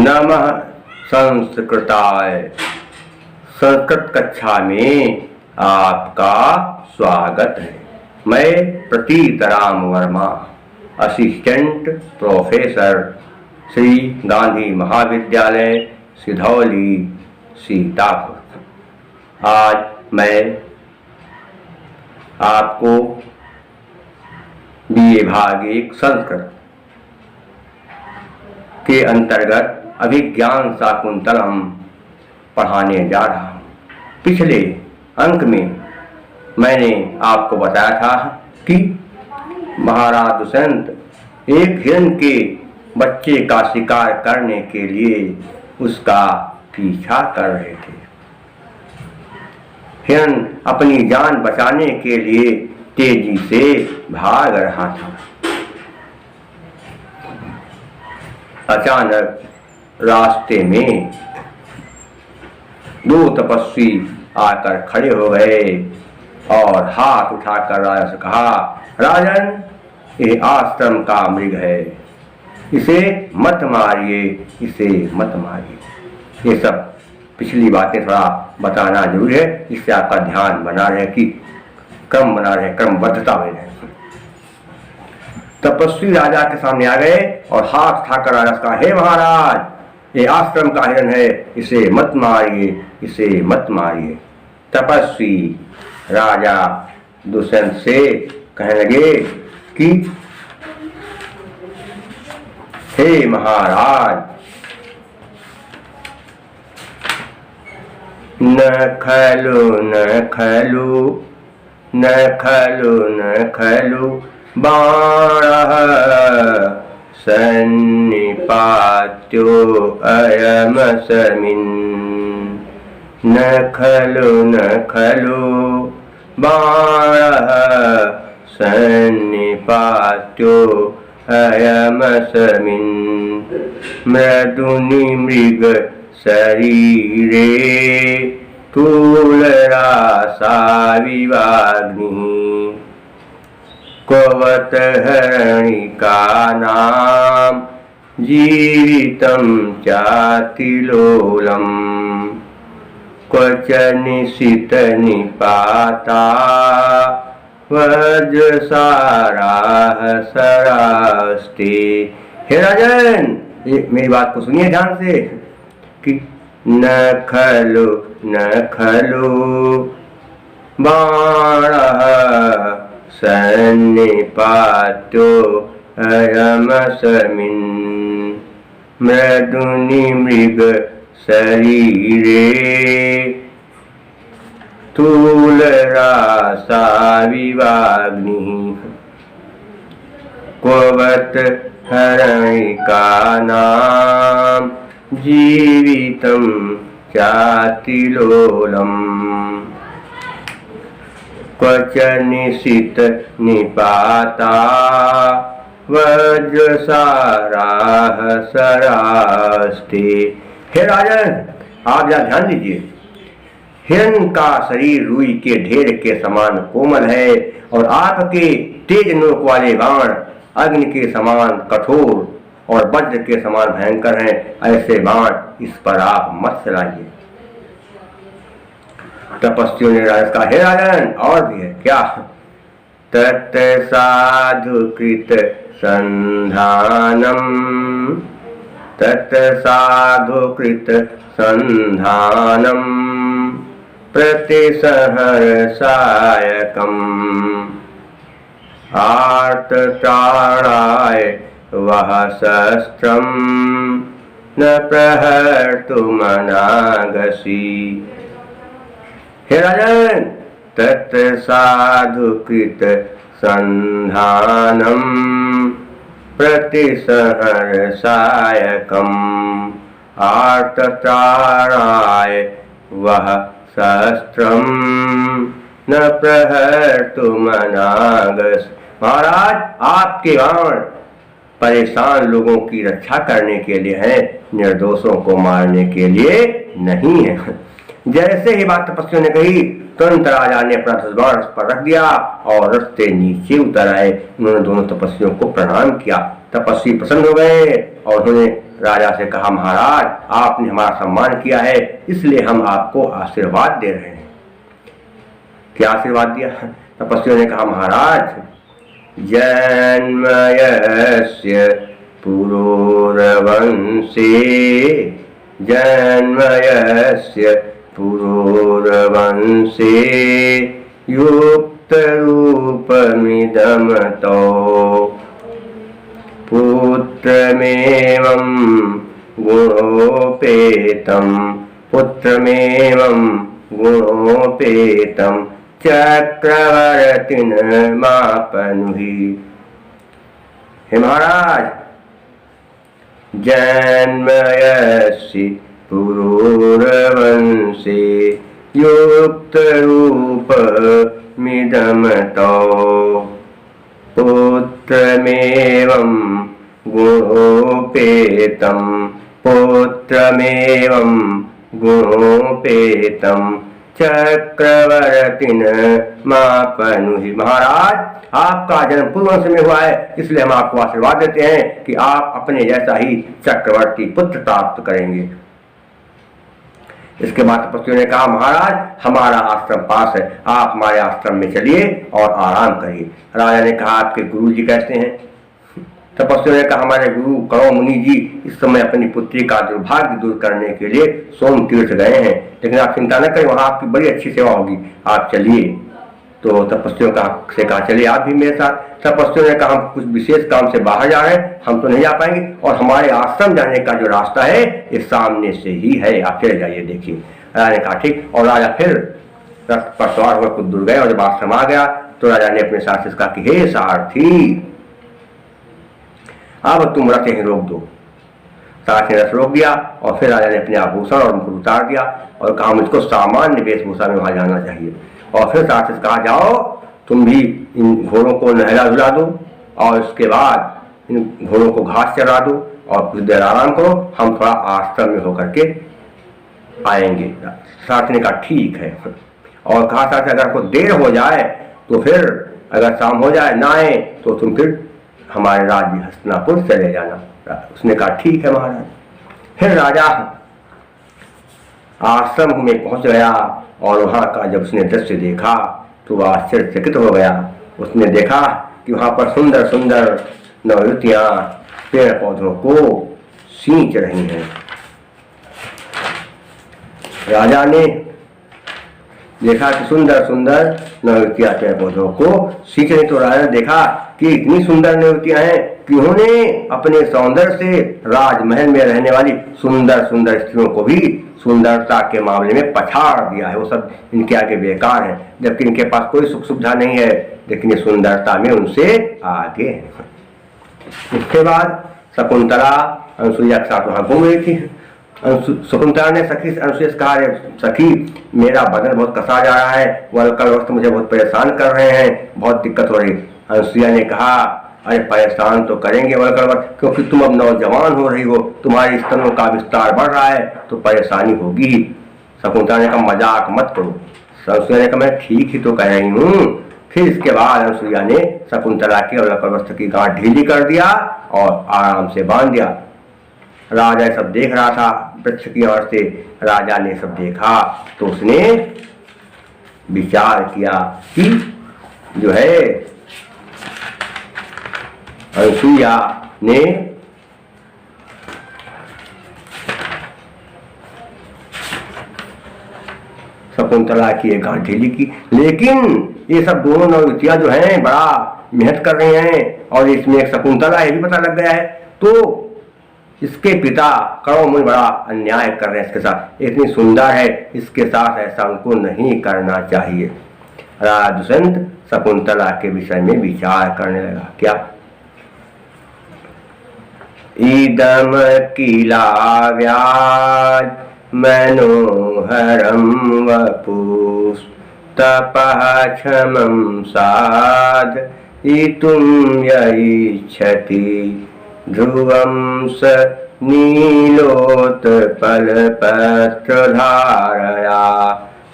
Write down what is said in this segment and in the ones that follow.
नमः संस्कृताय। संस्कृत कक्षा में आपका स्वागत है। मैं प्रतीत राम वर्मा, असिस्टेंट प्रोफेसर, श्री गांधी महाविद्यालय, सिधौली, सीतापुर। आज मैं आपको बीए भाग 1 संस्कृत के अंतर्गत अभिज्ञान शाकुंतलम पढ़ाने जा रहा हूँ। पिछले अंक में मैंने आपको बताया था कि महाराज दुष्यंत एक हिरण के बच्चे का शिकार करने के लिए उसका पीछा कर रहे थे। हिरण अपनी जान बचाने के लिए तेजी से भाग रहा था। अचानक रास्ते में 2 तपस्वी आकर खड़े हो गए और हाथ उठाकर राजा से कहा, राजन, ये आश्रम का मृग है, इसे मत मारिए, इसे मत मारिए। ये सब पिछली बातें थोड़ा बताना जरूरी है, इससे आपका ध्यान बना रहे कि क्रम बना रहे, क्रमबद्धता बनी रहे। तपस्वी राजा के सामने आ गए और हाथ उठाकर राजा कहा, हे महाराज, ये आश्रम का हिरण है, इसे मत मारिए, इसे मत मारिए। तपस्वी राजा दुष्यंत से कहने लगे कि हे महाराज, न खलु न खलु न खलु न खलु बाणः सन्निपात्यो अयमस्मिन्। न खलु बाणः सन्निपात्यो अयमस्मिन्। मृदुनि मृग शरीरे तुलरासा विवाग्निः। क्ववत हरिका नाम जीवितं चातिलोलम। क्वच निशित निपाता वज्रसाराः सरास्ते। हे राजन, मेरी बात को सुनिए ध्यान से कि न खलु बाणः सन्निपात्यो अयमस्मिन्। मृदुनि मृग शरीरे तुलरासा विवाग्निः। क्ववत हरिका नाम जीवितं चातिलोलम्। क्वच निशित निपाता वज्रसाराः सरास्ते। हे राजन, आप यहां ध्यान दीजिए। हिरण का शरीर रुई के ढेर के समान कोमल है और आपके तेज नोक वाले बाण अग्नि के समान कठोर और वज्र के समान भयंकर हैं। ऐसे बाण इस पर आप मत चलाइए। तपस्वियों ने राजा कहा, हे राजन, और भी है क्या? तत् साधु कृत संधानम, तत् साधु कृत संधानम प्रतिसहर्षायकम। आर्तत्राणाय वह शस्त्रम न प्रहर्तुमनागसी। हे राजन, तत् साधु कृत संधानम प्रतिसहर्षायकम। आर्तत्राणाय वह शस्त्रम न प्रहर्तुमनागसी। महाराज, आपके बाण परेशान लोगों की रक्षा करने के लिए हैं, निर्दोषों को मारने के लिए नहीं है। जैसे ही बात तपस्वियों ने कही, तुरंत राजा ने अपना धनुष रथ पर रख दिया और रथ से नीचे उतर आए। उन्होंने दोनों तपस्वियों को प्रणाम किया। तपस्वी प्रसन्न हो गए और उन्होंने राजा से कहा, महाराज आपने हमारा सम्मान किया है, इसलिए हम आपको आशीर्वाद दे रहे हैं। क्या आशीर्वाद दिया? तपस्वियों ने कहा, महाराज जन्मयस्य पुरोरवंशे जन्मयस्य पुरोरवंशे युक्तरूपमिदं तौ पुत्रमेवं गुणोपेतं चक्रवर्तिनमापनुहि। हे महाराज, जन्मयस्य पुरोरवंशे युक्तरूपमिदं तौ पुत्रमेवं गुणोपेतं चक्रवर्तिनमापनुहि। महाराज आपका जन्म पूर्ववंश में हुआ है, इसलिए हम आपको आशीर्वाद देते हैं कि आप अपने जैसा ही चक्रवर्ती पुत्र प्राप्त करेंगे। इसके बाद तपस्वियों ने कहा, महाराज हमारा आश्रम पास है, आप हमारे आश्रम में चलिए और आराम करिए। राजा ने कहा, आपके गुरु जी कैसे हैं? तपस्वियों ने कहा, हमारे गुरु कणव मुनि जी इस समय अपनी पुत्री का दुर्भाग्य दूर करने के लिए सोम तीर्थ गए हैं, लेकिन आप चिंता न करें, वहां आपकी बड़ी अच्छी सेवा होगी, आप चलिए। तो तपस्वियों से कहा, चलिए आप भी मेरे साथ। तपस्वियों ने कहा, हम कुछ विशेष काम से बाहर जा रहे हैं, हम तो नहीं जा पाएंगे, और हमारे आश्रम जाने का जो रास्ता है ये सामने से ही है, आप चले जाइए, देखिए। राजा ने कहा, ठीक। और राजा फिर रथ पर सवार होकर कुछ दूर गए, और जब आश्रम आ गया तो राजा ने अपने सारथी से कहा कि हे सारथी, अब तुम रथ यहीं रोक दो। सारथी ने रथ रोक दिया, और फिर राजा ने अपने आभूषण और मुकुट उतार दिया और कहा, मुझको सामान्य वेशभूषा में वहां जाना चाहिए। और फिर सारथी से कहा, जाओ तुम भी इन घोड़ों को नहला धुला दो, और इसके बाद इन घोड़ों को घास चरा दो, और कुछ देर आराम करो, हम थोड़ा आश्रम में होकर के आएंगे। सारथी ने कहा, ठीक है। और कहा, सारथी अगर आपको देर हो जाए तो फिर अगर शाम हो जाए ना आए तो तुम फिर हमारे राज्य हस्तिनापुर चले जाना। उसने कहा, ठीक है महाराज। फिर राजा आश्रम में पहुंच गया, और वहां का जब उसने दृश्य देखा तो वह आश्चर्यचकित हो गया। उसने देखा कि वहां पर सुंदर सुंदर नवयुवतियां पेड़ पौधों को सींच रही हैं। राजा ने देखा कि सुंदर सुंदर नवयुवतियां पेड़ पौधों को सींच रही, तो राजा ने देखा कि इतनी सुंदर नवयुवतियां हैं कि उन्होंने अपने सौंदर्य से राजमहल में रहने वाली सुंदर सुंदर स्त्रियों को भी सुंदरता के मामले में पछाड़ दिया है। वो सब इनके आगे बेकार है, जबकि इनके पास कोई सुख सुविधा नहीं है, लेकिन ये सुंदरता में उनसे आगे है। इसके बाद शकुंतला अनुसुईया के साथ वहां घूम रही थी। शकुंतला ने सखी अनुसुईया से कहा, सखी मेरा बदन बहुत कसा जा रहा है, वल्कल वक्त मुझे बहुत परेशान कर रहे हैं, बहुत दिक्कत हो रही। अनुसुईया ने कहा, अरे परेशान तो करेंगे वल्कल वक्त, क्योंकि तुम अब नौजवान हो रही हो, तुम्हारे स्तनों का विस्तार बढ़ रहा है, तो परेशानी होगी। शकुंतला ने कहा, मजाक मत करो। अनुसुईया ने कहा, मैं ठीक ही तो कह रही हूँ। फिर इसके बाद अनुसुईया ने शकुंतला की और वस्त्र की गांठ ढीली कर दिया और आराम से बांध दिया। राजा सब देख रहा था वृक्ष की ओर से। राजा ने सब देखा तो उसने विचार किया कि जो है अनुसुईया ने शकुंतला की एक गांठ ढीली की, लेकिन ये सब दोनों नवयुवतियां जो हैं बड़ा मेहनत कर रही हैं, और इसमें एक शकुंतला ये भी पता लग गया है, तो इसके पिता कणव मुनि बड़ा अन्याय कर रहे हैं इसके साथ। इतनी सुंदर है, इसके साथ ऐसा उनको नहीं करना चाहिए। राजा दुष्यंत शकुंतला के विषय में विचार करने लगा। क्या? इदम किलाव्याज मनोहरम वपुष तपः क्षमं साध इतुम यच्छति ध्रुवं स नीलोत्पलपत्रधारया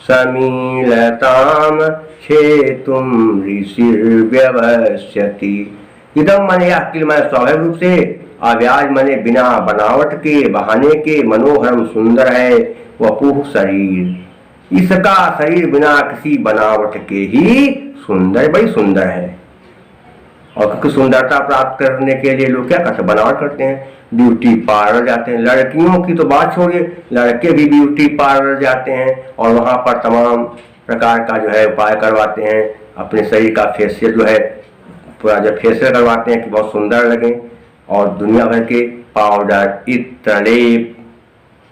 समीलतां क्षेतुं ऋषिर्व्यवस्यति। इदम माने यह किल, मैं स्वाभाविक रूप से अव्याज मने बिना बनावट के, बहाने के, मनोहरम सुंदर है वपुः शरीर, इसका शरीर बिना किसी बनावट के ही सुंदर, बड़ी सुंदर है। और क्योंकि सुंदरता प्राप्त करने के लिए लोग क्या करते हैं, बनावट करते हैं, ब्यूटी पार्लर जाते हैं। लड़कियों की तो बात छोड़िए, लड़के भी ब्यूटी पार्लर जाते हैं और वहां पर तमाम प्रकार का जो है उपाय करवाते हैं, अपने शरीर का फेशियल जो है पूरा जब फेशियल करवाते हैं कि बहुत सुंदर लगे, और दुनिया भर के पाउडर, इत्र, लेप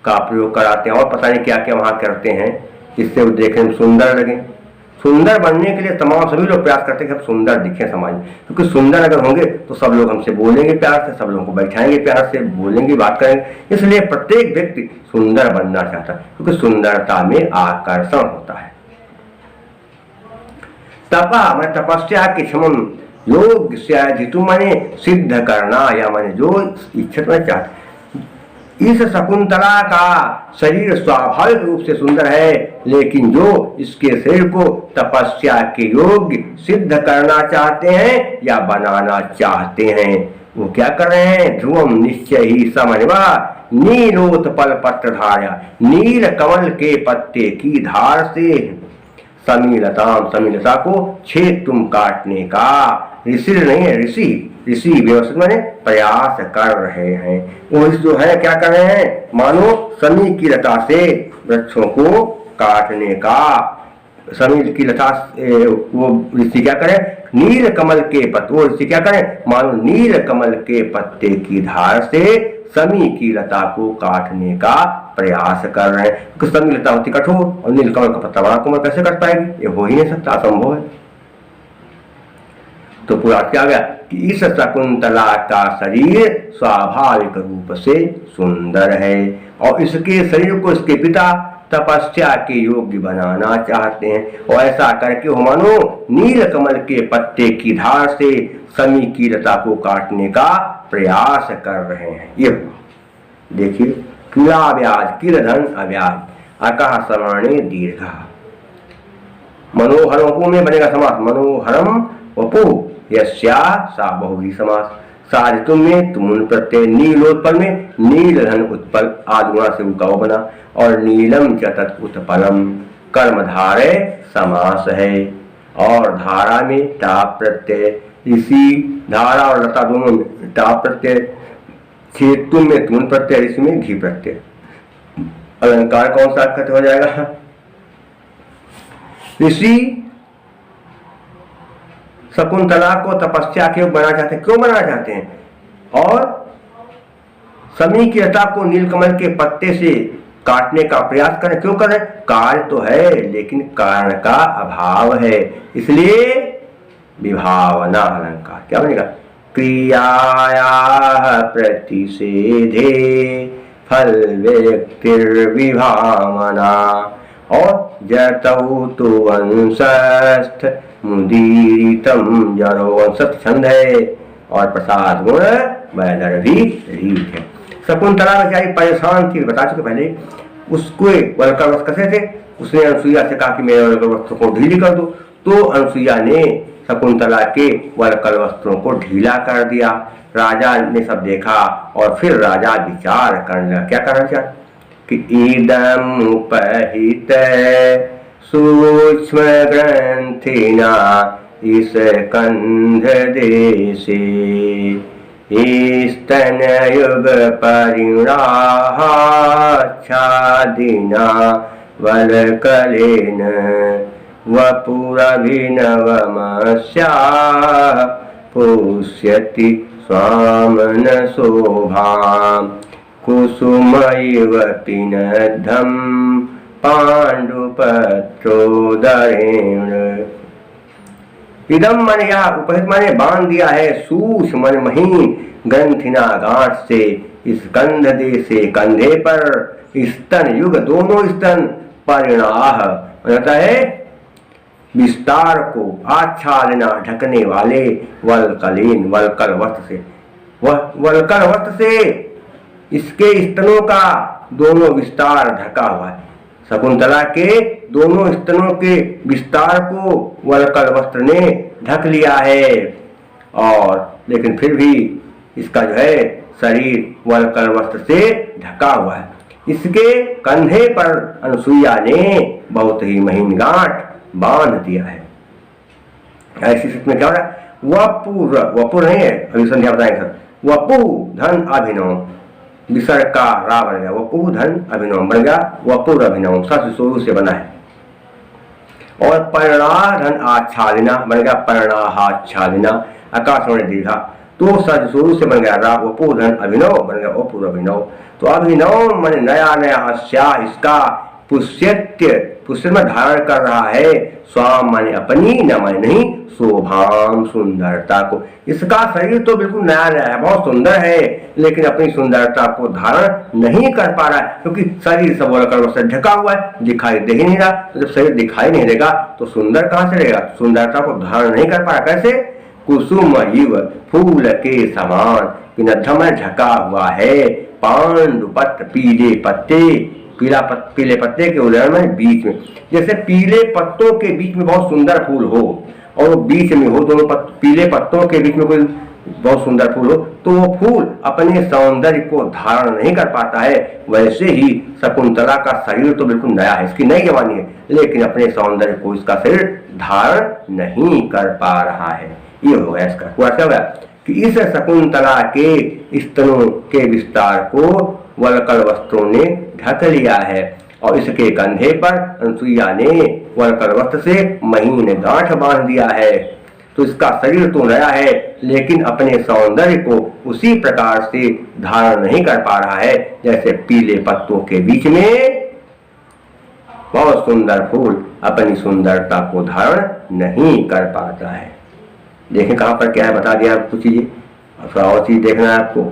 का प्रयोग कराते हैं और पता नहीं क्या क्या वहाँ करते हैं जिससे वो देखने में सुंदर लगे। सुंदर बनने के लिए तमाम सभी लोग प्रयास करते हैं कि हम सुंदर दिखें समाज में, क्योंकि सुंदर अगर होंगे तो सब लोग हमसे बोलेंगे प्यार से, सब लोगों को बैठाएंगे प्यार से, बोलेंगे, बात करेंगे। इसलिए प्रत्येक व्यक्ति सुंदर बनना चाहता है, क्योंकि सुंदरता में आकर्षण होता है। तपा मैं तपस्या के क्षमम योग जितु माने सिद्ध करना, या माने जो इच्छित में चाहते। इस शकुंतला का शरीर स्वाभाविक रूप से सुंदर है, लेकिन जो इसके शरीर को तपस्या के योग्य सिद्ध करना चाहते हैं या बनाना चाहते हैं, वो क्या कर रहे हैं, ध्रुवम निश्चय ही समन्वा नीलोत्पल पत्र धारा, नील कमल के पत्ते की धार से समीलताम, समीलता को छेद तुम काटने का, ऋषि नहीं है, ऋषि व्यवस्थित माने प्रयास कर रहे हैं। वो जो है क्या कर रहे हैं, मानो समी की लता से वृक्षों को काटने का। समी की लता वो ऋषि क्या करें, नील कमल के पत्ते, वो ऋषि क्या करें, मानो नील कमल के पत्ते की धार से समी की लता को काटने का प्रयास कर रहे हैं। क्योंकि समी लता होती कठोर और नील कमल का पत्ता बड़ा कोमल, कैसे कट पाएगी, ये हो ही नहीं सकता, असंभव है। तो पूरा क्या गया कि इस शकुंतला का शरीर स्वाभाविक रूप से सुंदर है और इसके शरीर को इसके पिता तपस्या के योग्य बनाना चाहते हैं, और ऐसा करके हो मानो नील कमल के पत्ते की धार से समी की लता को काटने का प्रयास कर रहे हैं। ये देखिए, क्रियाव्याज किलधन अव्याज अकः सवर्णे दीर्घ, मनोहरों में बनेगा समास, मनोहरम वपु यस्या सा बहुव्रीहि समास, सारितुम में तुमुन प्रत्यय, नीलोत्पल में नील धन उत्पल आदुना से उका बना, और नीलम च तत् उत्पलम कर्मधारय समास है। और धारा में टाप प्रत्यय, ऋषि धारा और लता दोनों में टाप प्रत्यय, खेतुम में तुमुन प्रत्यय, ऋषि में घी प्रत्यय। अलंकार कौन सा अर्थ हो जाएगा, ऋषि शकुंतला को तपस्या के बनाना चाहते हैं, क्यों बनाना चाहते हैं, और समी की लता को नीलकमल के पत्ते से काटने का प्रयास करें, क्यों करें, कार्य तो है लेकिन कारण का अभाव है, इसलिए विभावना अलंकार क्या बनेगा, क्रियाया प्रतिषेधे फल व्यक्तिर्विभावना, और जतौ तु वंशस्थ मुदीरितम जरो, वंशस्थ छंद है और प्रसाद गुण वैदर भी रीत है। शकुंतला बेचारी परेशान थी, बता चुके पहले, उसको वल्कल वस्त्र कसे थे, उसने अनुसुईया से कहा कि मेरे वल्कल वस्त्रों को ढीली कर दो, तो अनुसुईया ने शकुंतला के वल्कल वस्त्रों को ढीला कर दिया। राजा ने सब देखा और फिर राजा विचार करने लगा, क्या करना चाह कि इदम उपहित सूक्ष्म ग्रंथिना इस कंध देशे स्तन युग परिणाच्छादिना वल्कलेन वपुरभिनवमस्या पुष्यति स्वामन शोभां कुसुमैव पिनद्धं पांडुपत्रोदरेण। इदम मन या उपहित माने बांध दिया है, सूक्ष्म मन महीन ग्रंथिना गांठ से, इस कंध दे से कंधे पर, स्तन युग दोनों स्तन, परिणाह होता है विस्तार को, आच्छादना ढकने वाले, वल्कलीन वल्कल वस्त्र से, वल्कल वस्त्र से इसके स्तनों का दोनों विस्तार ढका हुआ है। शकुंतला के दोनों स्तनों के विस्तार को वल्कल वस्त्र ने ढक लिया है, और लेकिन फिर भी इसका जो है शरीर वलकल वस्त्र से ढका हुआ है। इसके कंधे पर अनुसुईया ने बहुत ही महीन गांठ बांध दिया है। ऐसी स्थिति में क्या हो रहा है? वपुर नहीं है, अभी संध्या बताएंगे सर। वपु धन अभिनव विसर्ग का रा बन गया, वपु धन अभिनव बन गया, वपुर अभिनव सु से बना है। और पर्णाधन आच्छादिना बन गया, पर्णाहाच्छादिना आकाशवाणी दीर्घा, तो सजसूरु से बन गया रा, वपुधन अभिनव बन गया वपुर अभिनव। तो अभिनव मन नया नया अस्या, इसका पुष्यत्य पुष्य में धारण कर रहा है, स्वाम माने अपनी, न माने नहीं, शोभाम सुंदरता को। इसका शरीर तो बिल्कुल नया नया है, बहुत सुंदर है, लेकिन अपनी सुंदरता को धारण नहीं कर पा रहा है, क्योंकि शरीर सब वलकल से ढका हुआ है, दिखाई दे ही नहीं रहा। तो जब शरीर दिखाई नहीं देगा तो सुंदर कहाँ से रहेगा? सुंदरता को धारण नहीं कर पा रहा। कैसे? कुसुम इव फूल के समान पिनद्धम ढका हुआ है, पांडुपत्र पीले पत्ते, पीले पत्ते के उदाहरण में बीच में, जैसे पीले पत्तों के बीच में बहुत सुंदर फूल हो और वो बीच में हो, दोनों पीले पत्तों के बीच में कोई बहुत सुंदर फूल हो, तो वो फूल अपने सौंदर्य को धारण नहीं कर पाता है। वैसे ही शकुंतला का शरीर तो बिल्कुल नया है, इसकी नई जवानी है, लेकिन अपने सौंदर्य को इसका शरीर धारण नहीं कर पा रहा है। ये हो गया इसका हुआ क्या होगा कि इस शकुंतला के स्तनों के विस्तार को वलकल वस्त्रों ने ढक लिया है, और इसके कंधे पर अनुसुईया ने वलकल वस्त्र से महीन गांठ बांध दिया है। तो इसका शरीर तो नया है, लेकिन अपने सौंदर्य को उसी प्रकार से धारण नहीं कर पा रहा है, जैसे पीले पत्तों के बीच में बहुत सुंदर फूल अपनी सुंदरता को धारण नहीं कर पाता है। देखें कहां पर क्या है, बता दिया कुछ चीजें, थोड़ा और चीज देखना है आपको।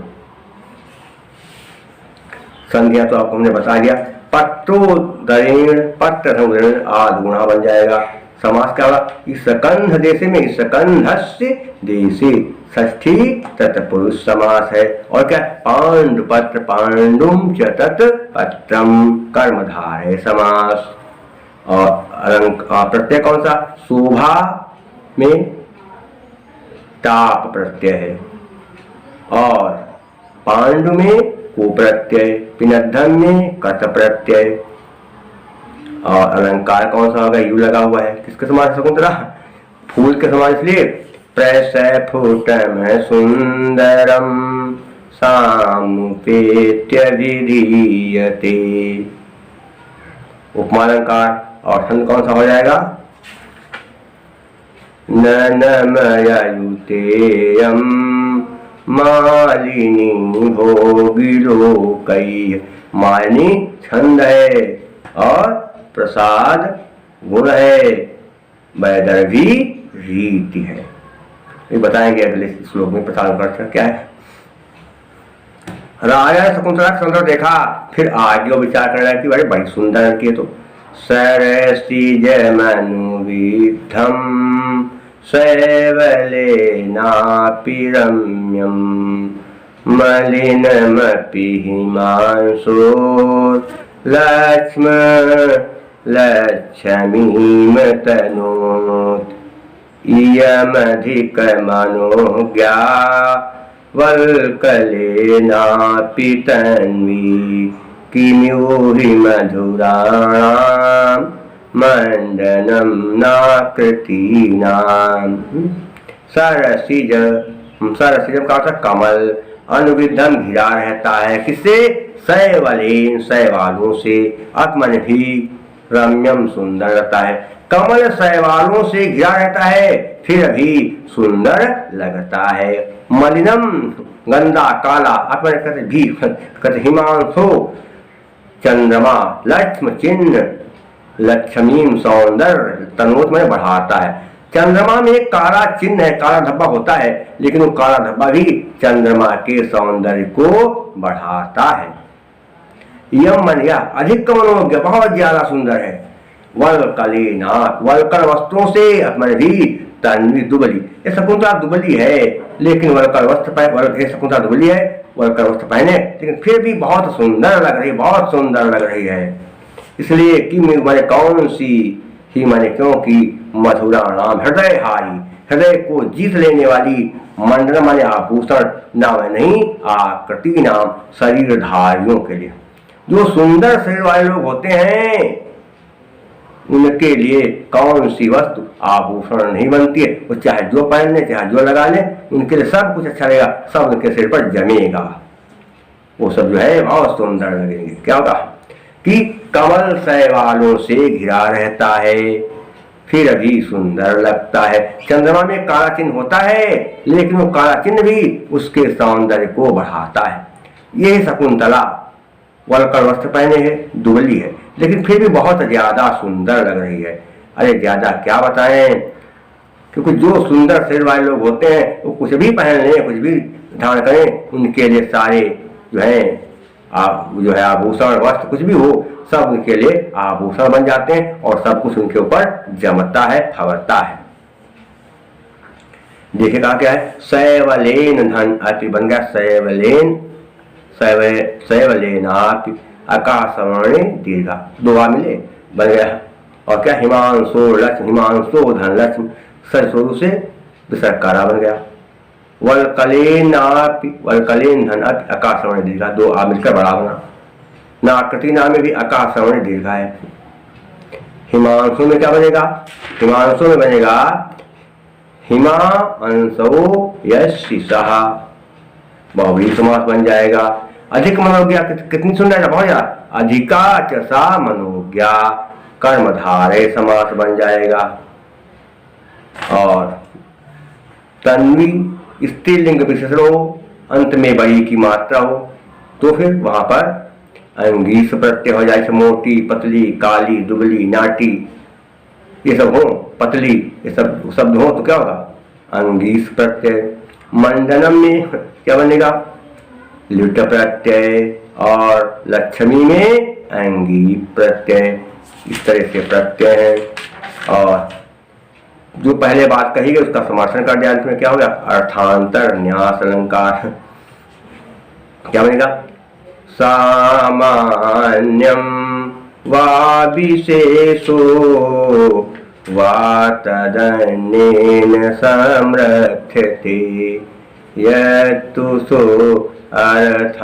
संज्ञा तो आपको हमने बता दिया, पट्टोदरेण पट्टधरेण आदि गुणा बन जाएगा। समास क्या होगा? इस स्कंध देशे में स्कंधस्य देशे षष्ठी तत्पुरुष समास है। और क्या? पांडुपत्र पांडुम च तत्पत्रम कर्मधार है समास। और प्रत्यय कौन सा? शोभा में ताप प्रत्यय है, और पांडु में को प्रत्यय, पिनद्धम में कत प्रत्यय, और अलंकार कौन सा होगा? यू लगा हुआ है। किसके समान? शकुंतला फूल के समान, इसलिए प्रसफुटम सुंदरम सामुपेत्य विधीयते। उपमालंकार और छंद कौन सा हो जाएगा? ननमयुतेयं मालिनी भोगिलोकैः। मालिनी छंद है और प्रसाद गुण है, वैदर्भी रीति है। ये बताएंगे अगले श्लोक में। प्रसाद का क्या है? राजा शकुंतला का सुंदर देखा, फिर आगे विचार कर रहा है कि भाई बड़ी सुंदर की तो सरसिज मनुविद्धम शैवलेनापि रम्यं मलिनमपि हिमांशोर् लक्ष्मीं तनोत् इयमधिकमनोज्ञा वल्कलेनापि तन्वी किम्यूहि मधुराणां मंडनम नाकृतीनां। सरसिज, सरसिजम का अर्थ कमल, अनुविद्धम घिरा रहता है, किससे? शैवलेन शैवालों से, आत्मन भी रम्यम सुंदर रहता है। कमल शैवालों से घिरा रहता है, फिर भी सुंदर लगता है। मलिनम गंदा काला, आत्मन कहते भी कहते हिमांशो चंद्रमा, लक्ष्म चिन्ह, लक्ष्मीम सौंदर्य, तनोत में बढ़ाता है। चंद्रमा में एक काला चिन्ह है, काला धब्बा होता है, लेकिन वो काला धब्बा भी चंद्रमा के सौंदर्य को बढ़ाता है। यम मन या अधिक मनोज्ञ, बहुत ज्यादा सुंदर है। वल्कलेनात्, वल्कल वस्त्रों से अपने भी तन्वी दुबली, ये शकुंतला दुबली है, लेकिन वल्कल वस्त्र पहने, शकुंतला दुबली है, वल्कल वस्त्र पहने, लेकिन फिर भी बहुत सुंदर लग रही, बहुत सुंदर लग रही है। इसलिए कि मैंने कौन सी ही, मैंने क्योंकि मधुरा नाम हृदय हारी, हृदय को जीत लेने वाली मंडलम माने आभूषण नाम है नहीं, आकृति नाम शरीरधारियों के लिए। जो सुंदर शरीर वाले लोग होते हैं उनके लिए कौन सी वस्तु आभूषण नहीं बनती है। वो चाहे जो पहन ले, चाहे जो लगा ले, उनके लिए सब कुछ अच्छा लगेगा, सब उनके सिर पर जमेगा, वो सब जो है बहुत सुंदर लगेंगे। क्या होगा कि कमल शैवालों से घिरा रहता है, फिर भी सुंदर लगता है। चंद्रमा में काला चिन्ह होता है, लेकिन वो काला चिन्ह भी उसके सौंदर्य को बढ़ाता है। यही शकुंतला वलकर वस्त्र पहने है, दुबली है, लेकिन फिर भी बहुत ज्यादा सुंदर लग रही है। अरे ज्यादा क्या बताएं, क्योंकि जो सुंदर शरीर वाले लोग होते हैं वो कुछ भी पहन लें, कुछ भी धारण करें, उनके लिए सारे जो है आभूषण वस्त्र कुछ भी हो, सब उनके लिए आभूषण बन जाते हैं और सब कुछ उनके ऊपर जमता है, फवरता है। देखिए कहा क्या है, शैवलेन धन अति बन गया, शैवलेन शैवलेनापि आकाशवर्णे दीर्घा, दो आ मिले बन गया। और क्या हिमांशो लक्ष्मी, हिमांशो धन लक्ष्मी, सरस्वरू से विसर्गकारा बन गया। वलकलेनापि, वलकलेन धन अति आकाशवर्णे दीर्घा, दो आ मिलकर बड़ा बना। नाकृति नाम में भी आकाशवर्णे दीर्घा है। हिमांशु में क्या बनेगा, हिमांशु में बनेगा हिमा अंशो यशिषा, बहुव्रीहि समास बन जाएगा। अधिक मनोज्ञा कितनी सुंदर है, बहुत ज्यादा। अधिका चसा मनोज्ञा, कर्मधारय समास बन जाएगा। और तन्वी स्त्रीलिंग विशेषण हो, अंत में बड़ी की मात्रा हो, तो फिर वहां पर अंगीस प्रत्यय हो जाए। मोटी, पतली, काली, दुबली, नाटी, ये सब हो, पतली, ये सब शब्द हो तो क्या होगा, अंगीस प्रत्यय। मंडनम में क्या बनेगा, लुट प्रत्यय। और लक्ष्मी में अंगी प्रत्यय, इस तरह से प्रत्यय है। और जो पहले बात कही गई उसका समर्थन कर दिया, इसमें क्या होगा, अर्थांतर न्यास अलंकार। क्या बनेगा, सामान्यम वा विशेषो वा तदन्येन समृध्यते यत्तु सो अर्थान्तरन्यासः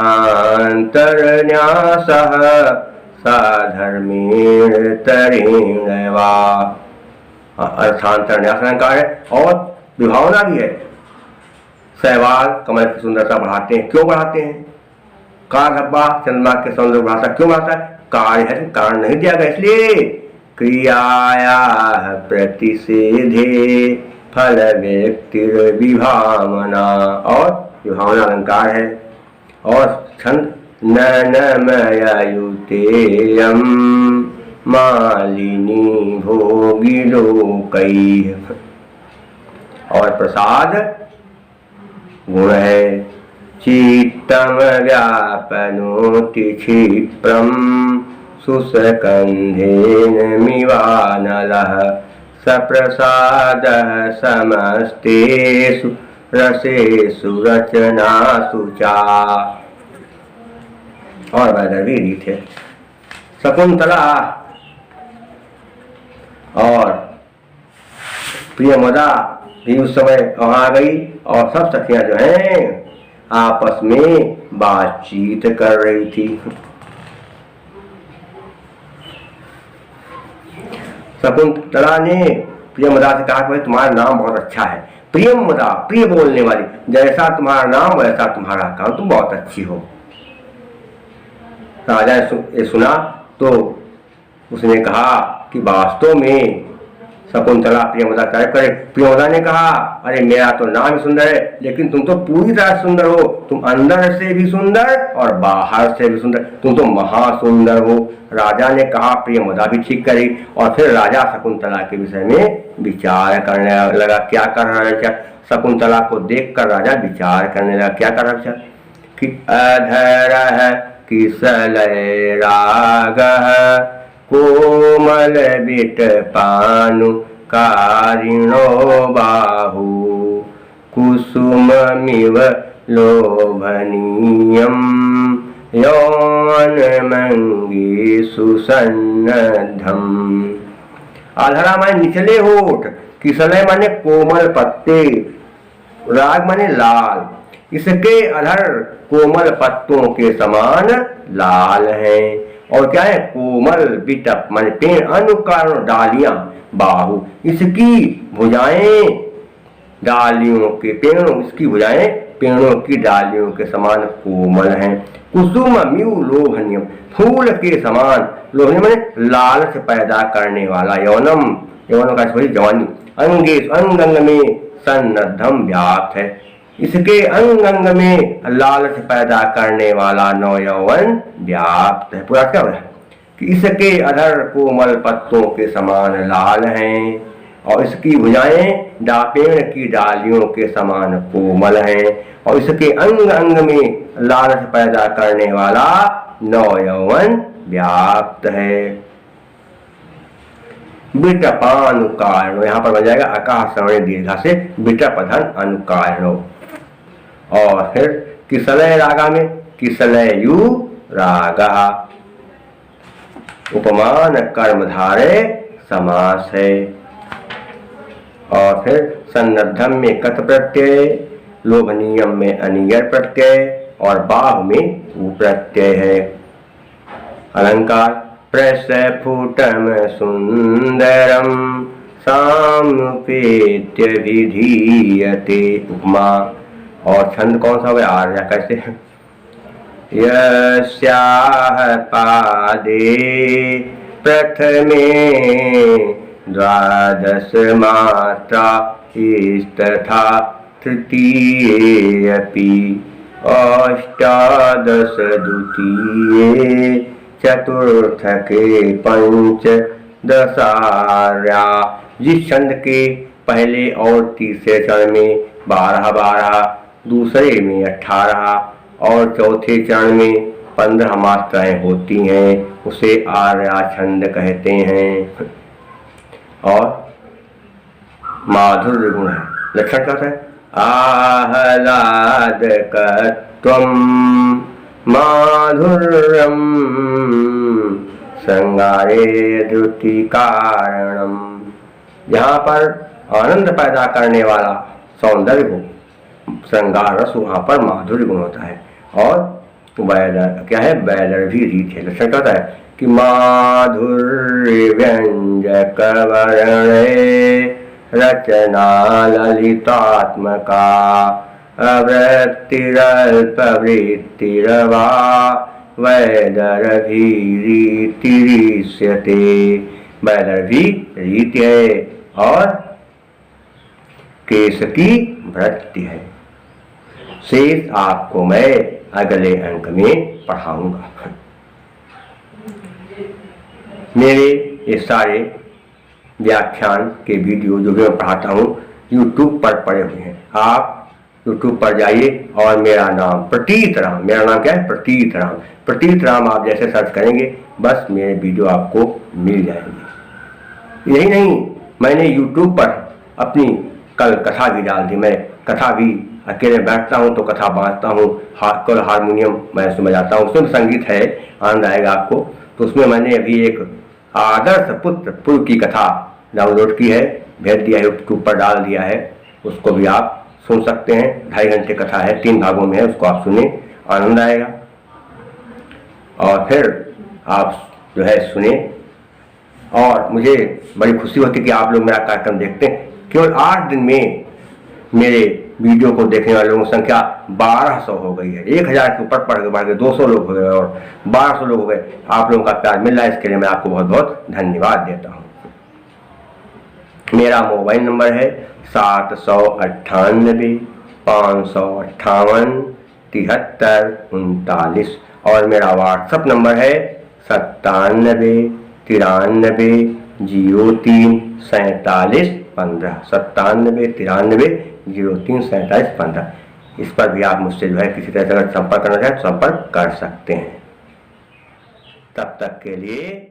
साधर्मेण तरेण वा। अर्थांतर न्यास अलंकार है और विभावना भी है। शैवाल कमल की सुंदरता बढ़ाते हैं, क्यों बढ़ाते हैं, कारहब्बा चंद्रमा के सौंदर्य बढ़ाता, क्यों बढ़ाता है, कार्य है, कारण नहीं दिया गया इसलिए। क्रियाया प्रतिषेधे फल व्यक्ति विभावना, और विभावना अलंकार है। और छंद ननमयुतेयं मालिनी भोगिलोकैः, और प्रसाद गुण है। चित्तम व्यापनोति क्षिप्रं सुसकंधेन मिवानलः सप्रसादः समस्तेषु रसेषु रचनासु चा। और वैदर्भी रीत है। शकुंतला और प्रियमदा भी उस समय वहां गई और सब सखियां जो हैं आपस में बातचीत कर रही थी। शकुंतला ने प्रियमदा से कहा कि तुम्हारा नाम बहुत अच्छा है। प्रियमदा, प्रिय बोलने वाली, जैसा तुम्हारा नाम वैसा तुम्हारा काम, तुम बहुत अच्छी हो। राजा ने सुना तो उसने कहा कि वास्तव में शकुंतला प्रियमदा तारीफ करे। प्रियमदा ने कहा, अरे मेरा तो नाम सुंदर है, लेकिन तुम तो पूरी तरह सुंदर हो, तुम अंदर से भी सुंदर और बाहर से भी सुंदर, तुम तो महासुंदर हो। राजा ने कहा, प्रियमदा भी ठीक करी। और फिर राजा शकुंतला के विषय में विचार करने लगा। क्या कर रहा है, क्या शकुंतला को देखकर राजा विचार करने लगा। क्या कर रहा है कि अधर किसलय रागः कोमल बिट पानु कारिणो बाहु कुसुममिव लोभनीयं यौवनमंगी सुसन्नद्धम्। आधरा में निचले होठ, किसलय माने कोमल पत्ते, राग माने लाल, इसके अधर कोमल पत्तों के समान लाल हैं। और क्या है, कोमल बिटप माने पेड़, अनुकारण डालियां, बाहु, इसकी भुजाएं डालियों के पेड़ों, इसकी भुजाएं पेड़ों की डालियों के समान कोमल हैं। कुसुम म्यू लोभनियम, फूल के समान, लोभनियम माने लालच पैदा करने वाला, यौनम, यौन का जवानी, अंगे अंग अंग में सन्नद्धम व्याप्त है, इसके अंग अंग में लालच पैदा करने वाला नौयौवन व्याप्त है। पूरा क्या है कि इसके अधर कोमल पत्तों के समान लाल हैं और इसकी भुजाएं पेड़ की डालियों के समान कोमल हैं और इसके अंग अंग में लालच पैदा करने वाला नौयौवन व्याप्त है। बिटपानुकारणो, यहाँ पर बन जाएगा आकाश श्रवण दीर्घा से बिटपधन अनुकारणो। और फिर किसलय रागा में किसलयु रागा, उपमान कर्मधारय समास है। और फिर सन्नद्धम में कत प्रत्यय, लोभनीयम में अनियर प्रत्यय और बाहु में उ प्रत्यय है। अलंकार प्रस्फुटम सुंदरम सामुपेत्य विधीयते, उपमा। और छंद कौन सा होगा, आर्या कैसे, यस्याह पादे प्रथमे द्वादश मात्रा तथा तृतीये अपि अष्टादश द्वितीये चतुर्थके पंच दशार्या। जिस छंद के पहले और तीसरे चरण में 12-12, दूसरे में 18 और चौथे चरण में 15 मात्राएं होती हैं, उसे आर्या छंद कहते हैं। और माधुर्य गुण है, लक्षण क्या है, आह्लादकत्वं माधुर्यम श्रृंगारे द्युति कारणम। यहाँ पर आनंद पैदा करने वाला सौंदर्य गुण, श्रृंगार रस, वहाँ पर माधुर्य गुण होता है। और वैदर क्या है, वैदर भी रीत है, लक्षण क्या है कि माधुर्य व्यंजक वर्णे रचना ललितात्मका अवृत्तिरल्प वृत्तिरवा वैदर्भीरीतिरीष्यते। वैदर्भी रीति है और केश की वृत्ति है। शेष आपको मैं अगले अंक में पढ़ाऊंगा। मेरे ये सारे व्याख्यान के वीडियो जो भी मैं पढ़ाता हूँ YouTube पर पड़े हुए हैं। आप YouTube पर जाइए और मेरा नाम प्रतीत राम, मेरा नाम क्या है, प्रतीत राम, प्रतीत राम आप जैसे सर्च करेंगे बस मेरे वीडियो आपको मिल जाएंगे। यही नहीं, मैंने YouTube पर अपनी कल कथा भी डाल दी। मैं कथा भी अकेले बैठता हूँ तो कथा बांटता हूँ, कल हारमोनियम मैं उसमें बजाता हूँ, उसमें संगीत है, आनंद आएगा आपको। तो उसमें मैंने अभी एक आदर्श पुत्र पुर की कथा डाउनलोड की है, भेज दिया है, यूट्यूब पर डाल दिया है, उसको भी आप सुन सकते हैं। 2.5 घंटे कथा है, 3 भागों में है, उसको आप सुने, आनंद आएगा। और फिर आप जो है सुने, और मुझे बड़ी खुशी होती है कि आप लोग मेरा कार्यक्रम देखते हैं। केवल 8 दिन में मेरे वीडियो को देखने वाले लोगों की संख्या 1200 हो गई है। 1000 के ऊपर बढ़ गए, 200 लोग हो गए और 1200 लोग हो गए। आप लोगों का प्यार मिल रहा है, इसके लिए मैं आपको बहुत बहुत धन्यवाद देता हूँ। मेरा मोबाइल नंबर है 798 558 7339 और मेरा व्हाट्सएप नंबर है 97 93 03 47 15 97 93 03 47 15। इस पर भी आप मुझसे जो है किसी तरह से अगर संपर्क करना चाहें तो संपर्क कर सकते हैं। तब तक के लिए